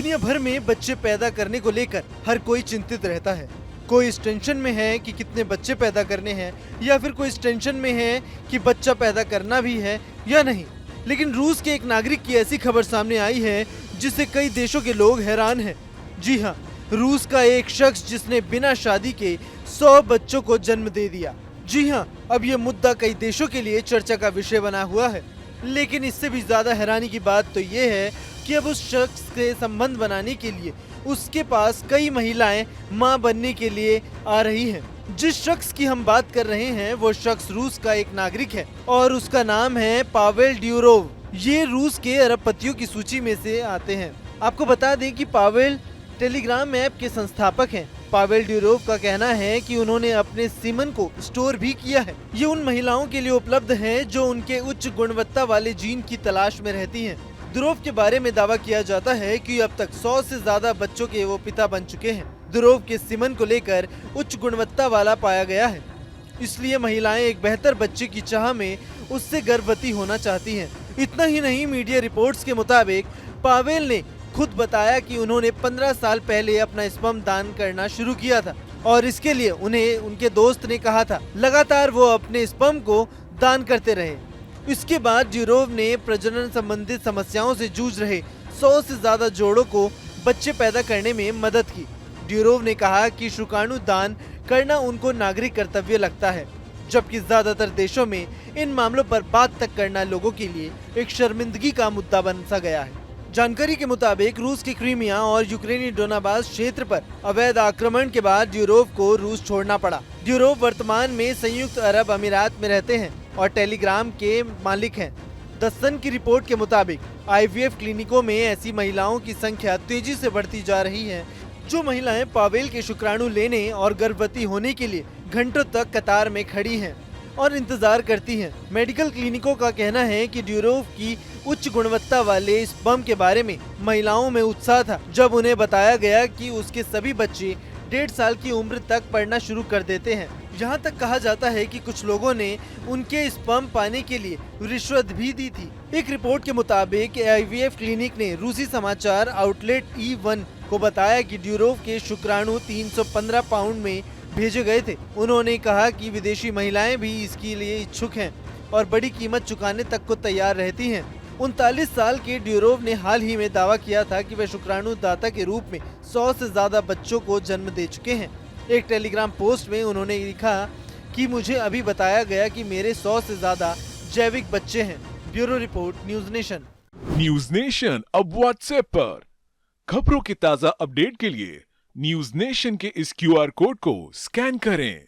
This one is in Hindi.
दुनिया भर में बच्चे पैदा करने को लेकर हर कोई चिंतित रहता है। कोई इस टेंशन में है कि कितने बच्चे पैदा करने हैं, या फिर कोई इस टेंशन में है कि बच्चा पैदा करना भी है या नहीं। लेकिन रूस के एक नागरिक की ऐसी खबर सामने आई है जिससे कई देशों के लोग हैरान हैं। जी हाँ, रूस का एक शख्स जिसने बिना शादी के 100 बच्चों को जन्म दे दिया। जी हाँ, अब ये मुद्दा कई देशों के लिए चर्चा का विषय बना हुआ है। लेकिन इससे भी ज्यादा हैरानी की बात तो ये है कि अब उस शख्स के संबंध बनाने के लिए उसके पास कई महिलाएं मां बनने के लिए आ रही हैं। जिस शख्स की हम बात कर रहे हैं वो शख्स रूस का एक नागरिक है और उसका नाम है पावेल ड्यूरोव। ये रूस के अरबपतियों की सूची में से आते हैं। आपको बता दें कि पावेल टेलीग्राम ऐप के संस्थापक हैं। पावेल ड्यूरोव का कहना है कि उन्होंने अपने सीमन को स्टोर भी किया है। ये उन महिलाओं के लिए उपलब्ध है जो उनके उच्च गुणवत्ता वाले जीन की तलाश में रहती हैं। दुरोव के बारे में दावा किया जाता है कि अब तक 100 से ज्यादा बच्चों के वो पिता बन चुके हैं। दुरोव के सीमन को लेकर उच्च गुणवत्ता वाला पाया गया है, इसलिए महिलाएं एक बेहतर बच्चे की चाह में उससे गर्भवती होना चाहती हैं। इतना ही नहीं, मीडिया रिपोर्ट्स के मुताबिक पावेल ने खुद बताया कि उन्होंने 15 साल पहले अपना स्पर्म दान करना शुरू किया था और इसके लिए उन्हें उनके दोस्त ने कहा था। लगातार वो अपने स्पर्म को दान करते रहे। इसके बाद ड्यूरोव ने प्रजनन संबंधित समस्याओं से जूझ रहे 100 से ज्यादा जोड़ों को बच्चे पैदा करने में मदद की। ड्यूरोव ने कहा कि शुक्राणु दान करना उनको नागरिक कर्तव्य लगता है, जबकि ज्यादातर देशों में इन मामलों पर बात तक करना लोगों के लिए एक शर्मिंदगी का मुद्दा बन सा गया है। जानकारी के मुताबिक रूस के क्रीमिया और यूक्रेनी डोनाबास क्षेत्र पर अवैध आक्रमण के बाद ड्यूरोव को रूस छोड़ना पड़ा। ड्यूरोव वर्तमान में संयुक्त अरब अमीरात में रहते हैं और टेलीग्राम के मालिक हैं। द सन की रिपोर्ट के मुताबिक आईवीएफ क्लिनिकों में ऐसी महिलाओं की संख्या तेजी से बढ़ती जा रही है जो महिलाएं पावेल के शुक्राणु लेने और गर्भवती होने के लिए घंटों तक कतार में खड़ी हैं और इंतजार करती हैं। मेडिकल क्लिनिकों का कहना है कि ड्यूरोव की उच्च गुणवत्ता वाले स्पर्म के बारे में महिलाओं में उत्साह था जब उन्हें बताया गया कि उसके सभी बच्चे 1.5 साल की उम्र तक पढ़ना शुरू कर देते हैं। यहाँ तक कहा जाता है कि कुछ लोगों ने उनके स्पर्म पाने के लिए रिश्वत भी दी थी। एक रिपोर्ट के मुताबिक आईवीएफ क्लिनिक ने रूसी समाचार आउटलेट E1 को बताया कि ड्यूरोव के शुक्राणु 315 पाउंड में भेजे गए थे। उन्होंने कहा कि विदेशी महिलाएं भी इसके लिए इच्छुक हैं और बड़ी कीमत चुकाने तक को तैयार रहती हैं। 39 साल के ड्यूरोव ने हाल ही में दावा किया था कि वे शुक्राणु दाता के रूप में 100 से ज्यादा बच्चों को जन्म दे चुके हैं। एक टेलीग्राम पोस्ट में उन्होंने लिखा कि मुझे अभी बताया गया कि मेरे 100 से ज्यादा जैविक बच्चे हैं। Bureau report, news nation. News nation अब व्हाट्सएप पर खबरों के ताजा अपडेट के लिए न्यूज नेशन के इस QR कोड को स्कैन करें।